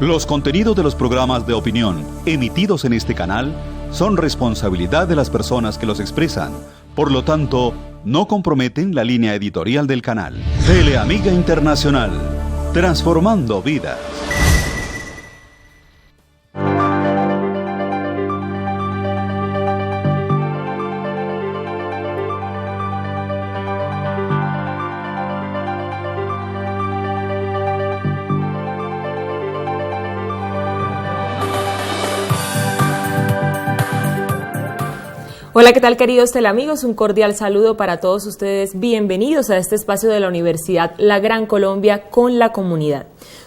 Los contenidos de los programas de opinión emitidos en este canal son responsabilidad de las personas que los expresan. Por lo tanto, no comprometen la línea editorial del canal. Teleamiga Internacional, transformando vidas. Hola, ¿qué tal, queridos teleamigos? Un cordial saludo para todos ustedes. Bienvenidos a este espacio de la Universidad La Gran Colombia con la comunidad.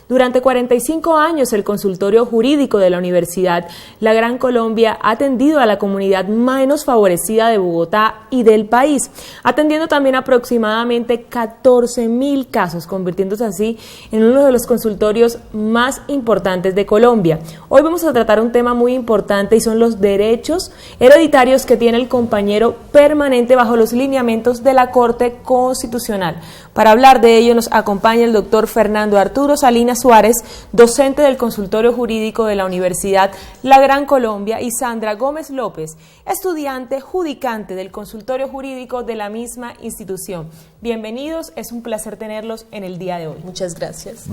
Durante 45 años, el consultorio jurídico de la Universidad La Gran Colombia ha atendido a la comunidad menos favorecida de Bogotá y del país, atendiendo también aproximadamente 14.000 casos, convirtiéndose así en uno de los consultorios más importantes de Colombia. Hoy vamos a tratar un tema muy importante y son los derechos hereditarios que tiene el compañero permanente bajo los lineamientos de la Corte Constitucional. Para hablar de ello nos acompaña el doctor Fernando Arturo Salinas Suárez, docente del Consultorio Jurídico de la Universidad La Gran Colombia, y Sandra Gómez López, estudiante judicante del Consultorio Jurídico de la misma institución. Bienvenidos, es un placer tenerlos en el día de hoy. Muchas gracias.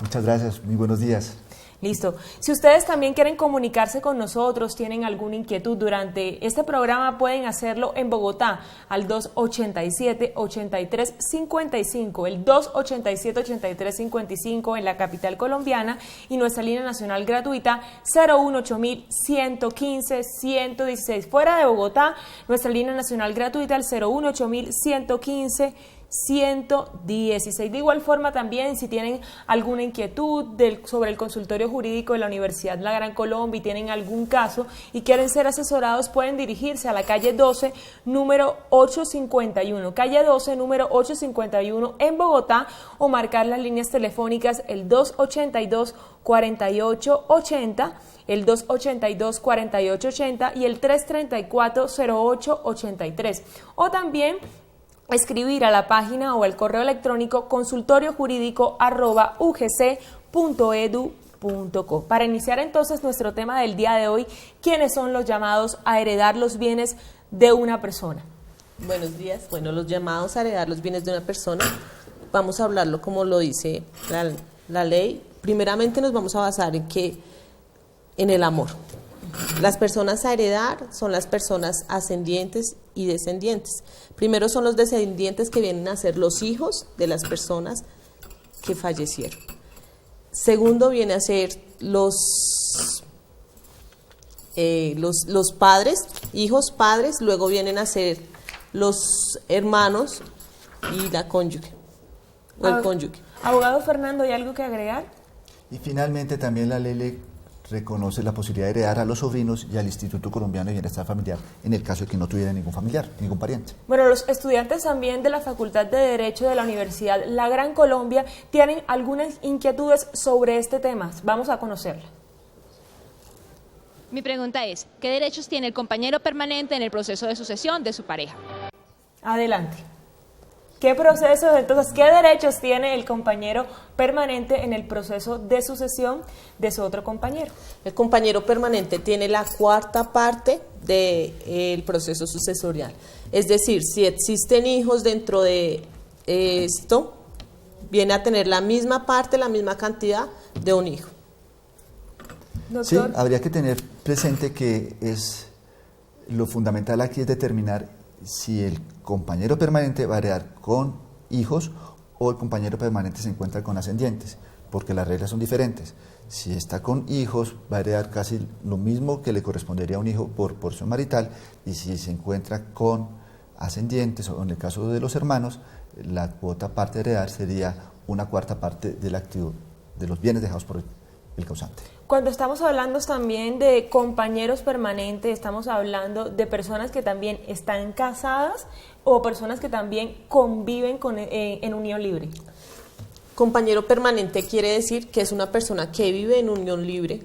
Muchas gracias, muy buenos días. Listo. Si ustedes también quieren comunicarse con nosotros, tienen alguna inquietud durante este programa, pueden hacerlo en Bogotá al 287-8355, el 287-8355 en la capital colombiana, y nuestra línea nacional gratuita 018-115-116. Fuera de Bogotá, nuestra línea nacional gratuita el 018-115-116. De igual forma también, si tienen alguna inquietud sobre el consultorio jurídico de la Universidad La Gran Colombia y tienen algún caso y quieren ser asesorados, pueden dirigirse a la calle 12, número 851, calle 12, número 851 en Bogotá, o marcar las líneas telefónicas el 282-4880, el 282-4880 y el 334-0883, o también escribir a la página o al correo electrónico consultoriojurídico@ugc.edu.co. Para iniciar entonces nuestro tema del día de hoy, ¿quiénes son los llamados a heredar los bienes de una persona? Buenos días. Bueno, los llamados a heredar los bienes de una persona, vamos a hablarlo como lo dice la ley. Primeramente nos vamos a basar en el amor. Las personas a heredar son las personas ascendientes y descendientes. Primero son los descendientes, que vienen a ser los hijos de las personas que fallecieron. Segundo viene a ser los padres, hijos, padres. Luego vienen a ser los hermanos y la cónyuge o el cónyuge. Abogado Fernando, ¿hay algo que agregar? Y finalmente también la ley le reconoce la posibilidad de heredar a los sobrinos y al Instituto Colombiano de Bienestar Familiar en el caso de que no tuviera ningún familiar, ningún pariente. Bueno, los estudiantes también de la Facultad de Derecho de la Universidad La Gran Colombia tienen algunas inquietudes sobre este tema. Vamos a conocerla. Mi pregunta es, ¿qué derechos tiene el compañero permanente en el proceso de sucesión de su pareja? Adelante. ¿Qué procesos, entonces, qué derechos tiene el compañero permanente en el proceso de sucesión de su otro compañero? El compañero permanente tiene la cuarta parte del proceso sucesorial. Es decir, si existen hijos dentro de esto, viene a tener la misma parte, la misma cantidad de un hijo. Doctor. Sí, habría que tener presente que lo fundamental aquí es determinar si el compañero permanente va a heredar con hijos o el compañero permanente se encuentra con ascendientes, porque las reglas son diferentes. Si está con hijos, va a heredar casi lo mismo que le correspondería a un hijo por porción marital, y si se encuentra con ascendientes, o en el caso de los hermanos, la cuota parte de heredar sería una cuarta parte del activo de los bienes dejados por el causante. Cuando estamos hablando también de compañeros permanentes, estamos hablando de personas que también están casadas o personas que también conviven en unión libre. Compañero permanente quiere decir que es una persona que vive en unión libre,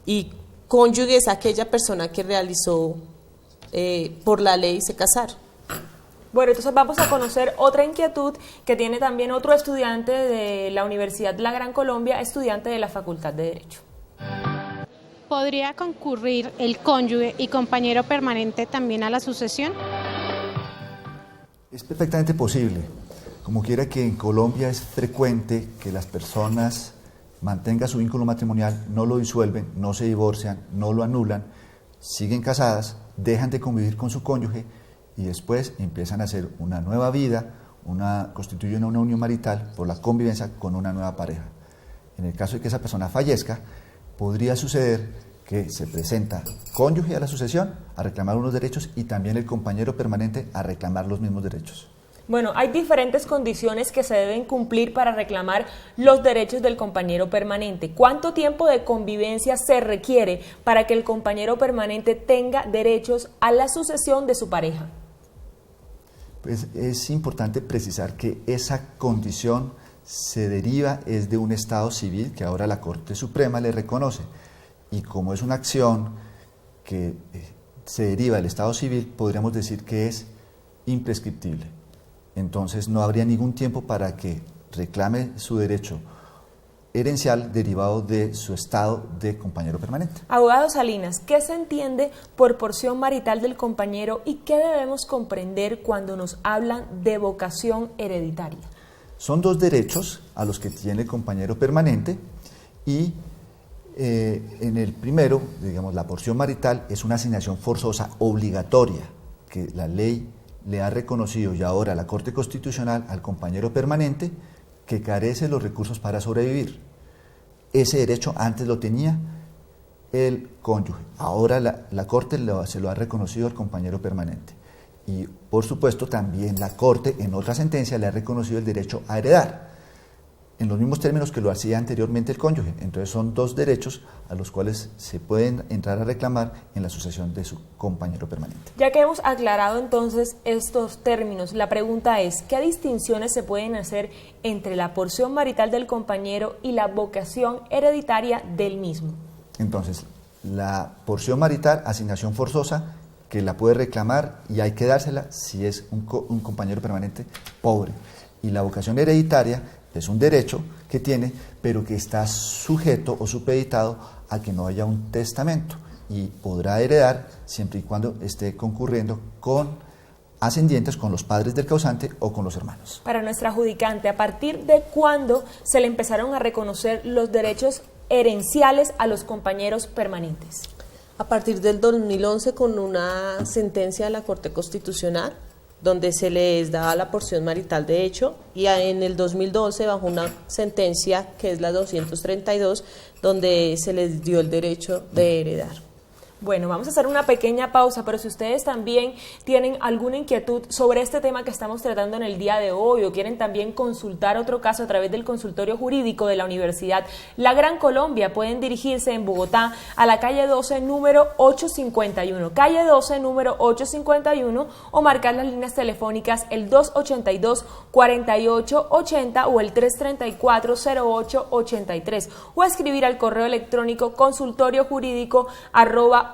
y cónyuge es aquella persona que realizó por la ley se casaron. Bueno, entonces vamos a conocer otra inquietud que tiene también otro estudiante de la Universidad La Gran Colombia, estudiante de la Facultad de Derecho. ¿Podría concurrir el cónyuge y compañero permanente también a la sucesión? Es perfectamente posible. Como quiera que en Colombia es frecuente que las personas mantengan su vínculo matrimonial, no lo disuelven, no se divorcian, no lo anulan, siguen casadas, dejan de convivir con su cónyuge y después empiezan a hacer una nueva vida, constituyen una unión marital por la convivencia con una nueva pareja. En el caso de que esa persona fallezca, podría suceder que se presenta cónyuge a la sucesión a reclamar unos derechos y también el compañero permanente a reclamar los mismos derechos. Bueno, hay diferentes condiciones que se deben cumplir para reclamar los derechos del compañero permanente. ¿Cuánto tiempo de convivencia se requiere para que el compañero permanente tenga derechos a la sucesión de su pareja? Pues es importante precisar que esa condición se deriva es de un estado civil que ahora la Corte Suprema le reconoce. Y como es una acción que se deriva del estado civil, podríamos decir que es imprescriptible. Entonces no habría ningún tiempo para que reclame su derecho herencial derivado de su estado de compañero permanente. Abogado Salinas, ¿qué se entiende por porción marital del compañero y qué debemos comprender cuando nos hablan de vocación hereditaria? Son dos derechos a los que tiene el compañero permanente y en el primero, digamos, la porción marital es una asignación forzosa obligatoria que la ley le ha reconocido y ahora la Corte Constitucional al compañero permanente que carece de los recursos para sobrevivir. Ese derecho antes lo tenía el cónyuge, ahora la Corte se lo ha reconocido al compañero permanente. Y por supuesto también la Corte en otra sentencia le ha reconocido el derecho a heredar, en los mismos términos que lo hacía anteriormente el cónyuge. Entonces son dos derechos a los cuales se pueden entrar a reclamar en la sucesión de su compañero permanente. Ya que hemos aclarado entonces estos términos, la pregunta es, ¿qué distinciones se pueden hacer entre la porción marital del compañero y la vocación hereditaria del mismo? Entonces, la porción marital, asignación forzosa, que la puede reclamar y hay que dársela si es un compañero permanente pobre. Y la vocación hereditaria es un derecho que tiene, pero que está sujeto o supeditado a que no haya un testamento y podrá heredar siempre y cuando esté concurriendo con ascendientes, con los padres del causante o con los hermanos. Para nuestra adjudicante, ¿a partir de cuándo se le empezaron a reconocer los derechos herenciales a los compañeros permanentes? A partir del 2011 con una sentencia de la Corte Constitucional donde se les daba la porción marital de hecho, y en el 2012 bajo una sentencia que es la 232, donde se les dio el derecho de heredar. Bueno, vamos a hacer una pequeña pausa, pero si ustedes también tienen alguna inquietud sobre este tema que estamos tratando en el día de hoy o quieren también consultar otro caso a través del consultorio jurídico de la Universidad La Gran Colombia, pueden dirigirse en Bogotá a la calle 12, número 851, calle 12, número 851, o marcar las líneas telefónicas el 282-4880 o el 334-0883 o escribir al correo electrónico consultoriojurídico@ugc.edu.co.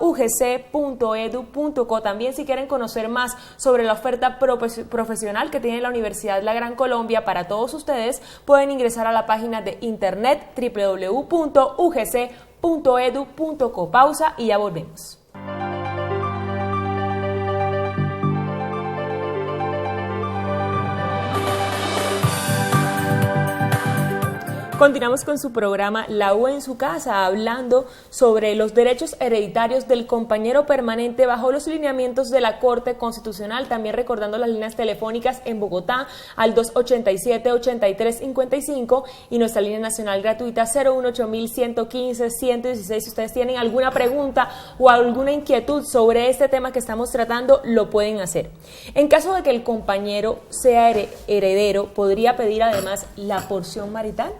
También si quieren conocer más sobre la oferta profesional que tiene la Universidad La Gran Colombia para todos ustedes, pueden ingresar a la página de internet www.ugc.edu.co. Pausa y ya volvemos. Continuamos con su programa La U en su casa, hablando sobre los derechos hereditarios del compañero permanente bajo los lineamientos de la Corte Constitucional. También recordando las líneas telefónicas en Bogotá al 287-8355 y nuestra línea nacional gratuita 018-115-116. Si ustedes tienen alguna pregunta o alguna inquietud sobre este tema que estamos tratando, lo pueden hacer. En caso de que el compañero sea heredero, ¿podría pedir además la porción marital?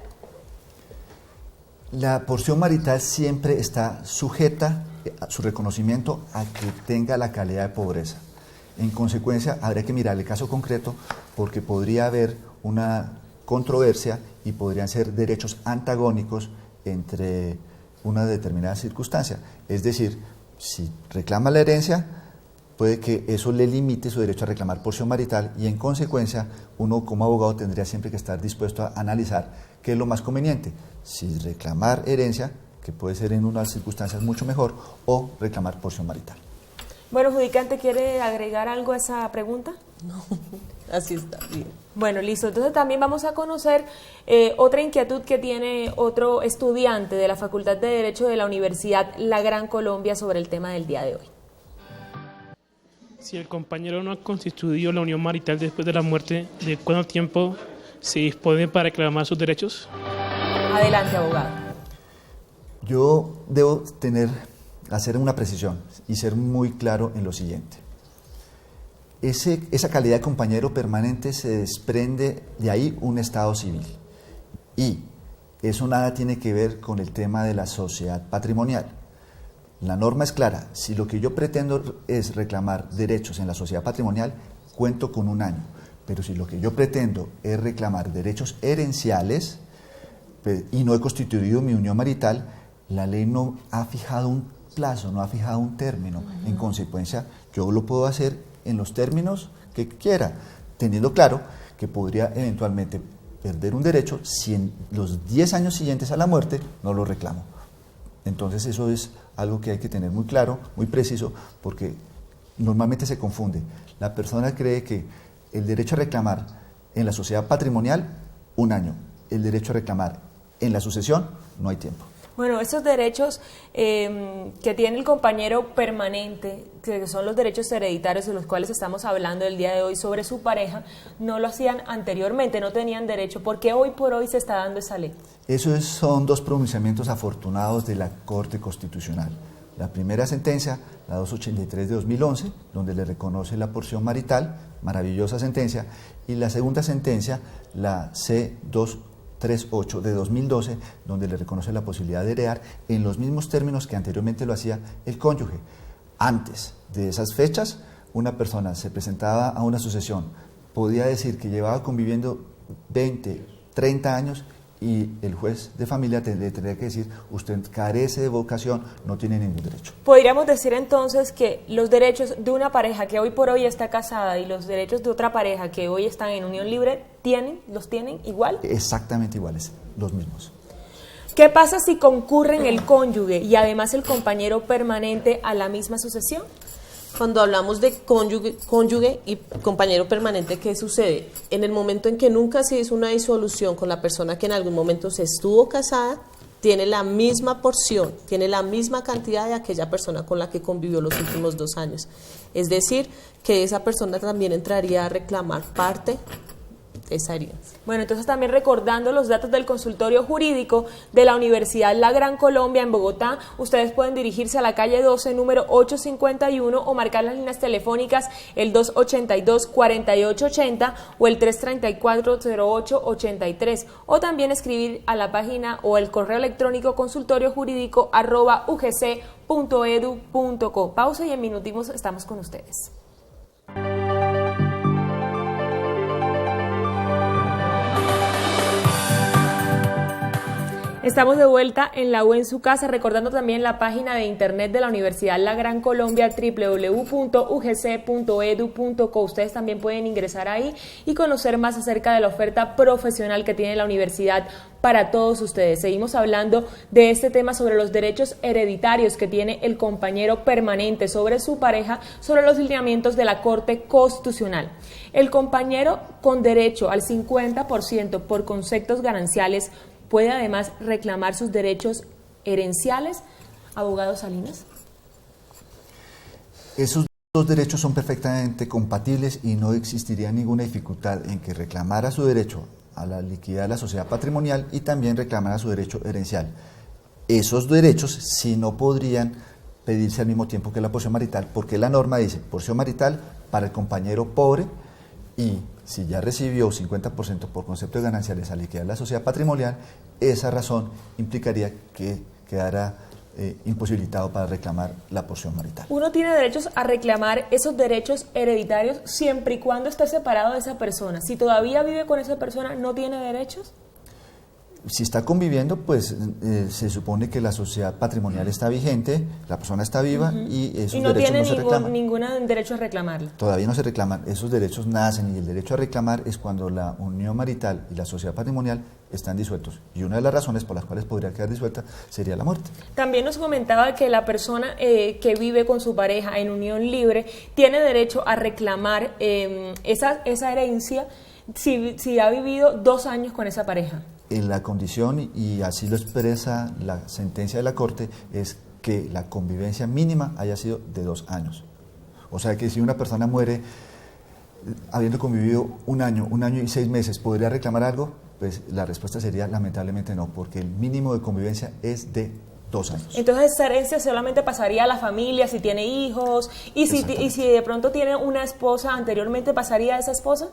La porción marital siempre está sujeta a su reconocimiento a que tenga la calidad de pobreza. En consecuencia, habría que mirar el caso concreto porque podría haber una controversia y podrían ser derechos antagónicos entre una determinada circunstancia. Es decir, si reclama la herencia, puede que eso le limite su derecho a reclamar porción marital y en consecuencia uno como abogado tendría siempre que estar dispuesto a analizar qué es lo más conveniente, si reclamar herencia, que puede ser en unas circunstancias mucho mejor, o reclamar porción marital. Bueno, judicante, ¿quiere agregar algo a esa pregunta? No, así está bien. Bueno, listo. Entonces también vamos a conocer otra inquietud que tiene otro estudiante de la Facultad de Derecho de la Universidad La Gran Colombia sobre el tema del día de hoy. Si el compañero no ha constituido la unión marital después de la muerte, ¿de cuánto tiempo se dispone para reclamar sus derechos? Adelante, abogado. Yo debo hacer una precisión y ser muy claro en lo siguiente. Esa calidad de compañero permanente se desprende de ahí un estado civil y eso nada tiene que ver con el tema de la sociedad patrimonial. La norma es clara, si lo que yo pretendo es reclamar derechos en la sociedad patrimonial, cuento con 1 año, pero si lo que yo pretendo es reclamar derechos herenciales y no he constituido mi unión marital, la ley no ha fijado un plazo, no ha fijado un término. En consecuencia, yo lo puedo hacer en los términos que quiera, teniendo claro que podría eventualmente perder un derecho si en los 10 años siguientes a la muerte no lo reclamo. Entonces eso es algo que hay que tener muy claro, muy preciso, porque normalmente se confunde. La persona cree que el derecho a reclamar en la sociedad patrimonial, 1 año. El derecho a reclamar en la sucesión, no hay tiempo. Bueno, estos derechos que tiene el compañero permanente, que son los derechos hereditarios de los cuales estamos hablando el día de hoy sobre su pareja, no lo hacían anteriormente, no tenían derecho. ¿Por qué hoy por hoy se está dando esa ley? Son 2 pronunciamientos afortunados de la Corte Constitucional. La primera sentencia, la 283 de 2011, donde le reconoce la porción marital, maravillosa sentencia, y la segunda sentencia, la C238 de 2012, donde le reconoce la posibilidad de heredar en los mismos términos que anteriormente lo hacía el cónyuge. Antes de esas fechas, una persona se presentaba a una sucesión, podía decir que llevaba conviviendo 20, 30 años y el juez de familia le tendría que decir, usted carece de vocación, no tiene ningún derecho. Podríamos decir entonces que los derechos de una pareja que hoy por hoy está casada y los derechos de otra pareja que hoy están en unión libre, ¿los tienen igual? Exactamente iguales, los mismos. ¿Qué pasa si concurren el cónyuge y además el compañero permanente a la misma sucesión? Cuando hablamos de cónyuge y compañero permanente, ¿qué sucede? En el momento en que nunca se hizo una disolución con la persona que en algún momento se estuvo casada, tiene la misma porción, tiene la misma cantidad de aquella persona con la que convivió los últimos 2 años. Es decir, que esa persona también entraría a reclamar parte de esa herencia. Bueno, entonces también recordando los datos del consultorio jurídico de la Universidad La Gran Colombia en Bogotá, ustedes pueden dirigirse a la calle 12, número 851 o marcar las líneas telefónicas el 282-4880 o el 334-0883 o también escribir a la página o el correo electrónico consultoriojurídico@ugc.edu.co. Pausa y en minutimos estamos con ustedes. Estamos de vuelta en La U en su casa, recordando también la página de internet de la Universidad La Gran Colombia, www.ugc.edu.co. Ustedes también pueden ingresar ahí y conocer más acerca de la oferta profesional que tiene la universidad para todos ustedes. Seguimos hablando de este tema sobre los derechos hereditarios que tiene el compañero permanente sobre su pareja, sobre los lineamientos de la Corte Constitucional. El compañero con derecho al 50% por conceptos gananciales puede además reclamar sus derechos herenciales. Abogado Salinas. Esos 2 derechos son perfectamente compatibles y no existiría ninguna dificultad en que reclamara su derecho a la liquidez de la sociedad patrimonial y también reclamara su derecho herencial. Esos derechos sí no podrían pedirse al mismo tiempo que la porción marital, porque la norma dice porción marital para el compañero pobre y si ya recibió 50% por concepto de gananciales a liquidar la sociedad patrimonial, esa razón implicaría que quedara imposibilitado para reclamar la porción marital. Uno tiene derechos a reclamar esos derechos hereditarios siempre y cuando esté separado de esa persona. Si todavía vive con esa persona, ¿no tiene derechos? Si está conviviendo, pues se supone que la sociedad patrimonial está vigente, la persona está viva y esos y no derechos tiene no se reclaman. ningún derecho a reclamarla. Todavía no se reclaman, esos derechos nacen y el derecho a reclamar es cuando la unión marital y la sociedad patrimonial están disueltos. Y una de las razones por las cuales podría quedar disuelta sería la muerte. También nos comentaba que la persona que vive con su pareja en unión libre tiene derecho a reclamar esa herencia si ha vivido 2 años con esa pareja. En la condición, y así lo expresa la sentencia de la Corte, es que la convivencia mínima haya sido de 2 años. O sea que si una persona muere habiendo convivido 1 año, 1 año y 6 meses, ¿podría reclamar algo? Pues la respuesta sería lamentablemente no, porque el mínimo de convivencia es de 2 años. Entonces esa herencia solamente pasaría a la familia si tiene hijos y si de pronto tiene una esposa anteriormente, ¿pasaría a esa esposa?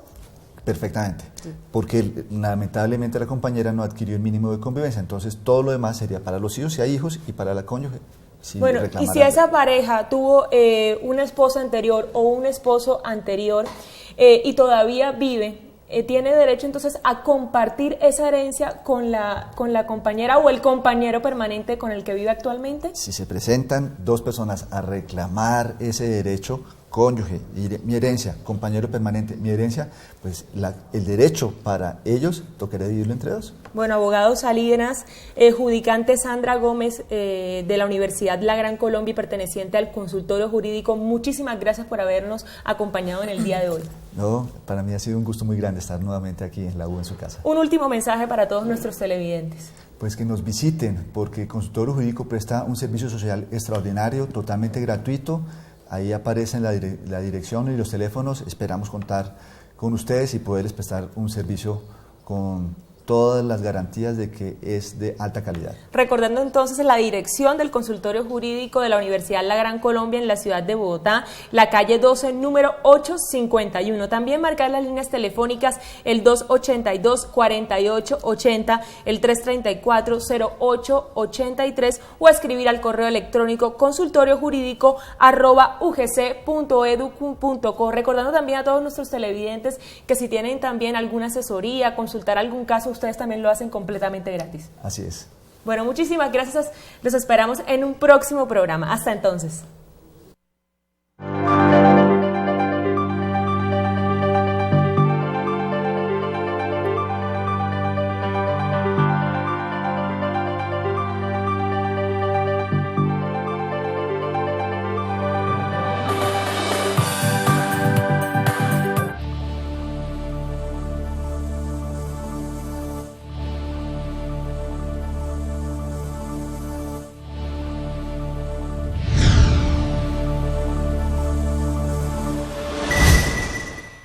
Perfectamente, porque lamentablemente la compañera no adquirió el mínimo de convivencia, entonces todo lo demás sería para los hijos si hay hijos y para la cónyuge. Bueno, y si esa pareja tuvo una esposa anterior o un esposo anterior y todavía vive, tiene derecho entonces a compartir esa herencia con la compañera o el compañero permanente con el que vive actualmente. Si se presentan 2 personas a reclamar ese derecho, cónyuge, mi herencia, compañero permanente, mi herencia, pues el derecho para ellos tocaría dividirlo entre 2. Bueno, abogado Salinas, judicante Sandra Gómez de la Universidad La Gran Colombia y perteneciente al consultorio jurídico, muchísimas gracias por habernos acompañado en el día de hoy. No, para mí ha sido un gusto muy grande estar nuevamente aquí en la U en su casa. Un último mensaje para todos nuestros televidentes. Pues que nos visiten, porque el consultorio jurídico presta un servicio social extraordinario, totalmente gratuito. Ahí aparecen la dirección y los teléfonos. Esperamos contar con ustedes y poderles prestar un servicio con todas las garantías de que es de alta calidad. Recordando entonces la dirección del consultorio jurídico de la Universidad La Gran Colombia en la ciudad de Bogotá, la calle 12, número 851. También marcar las líneas telefónicas el 282-4880, el 334-0883 o escribir al correo electrónico consultoriojurídico@ugc.edu.co. Recordando también a todos nuestros televidentes que si tienen también alguna asesoría, consultar algún caso, ustedes también lo hacen completamente gratis. Así es. Bueno, muchísimas gracias. Los esperamos en un próximo programa. Hasta entonces.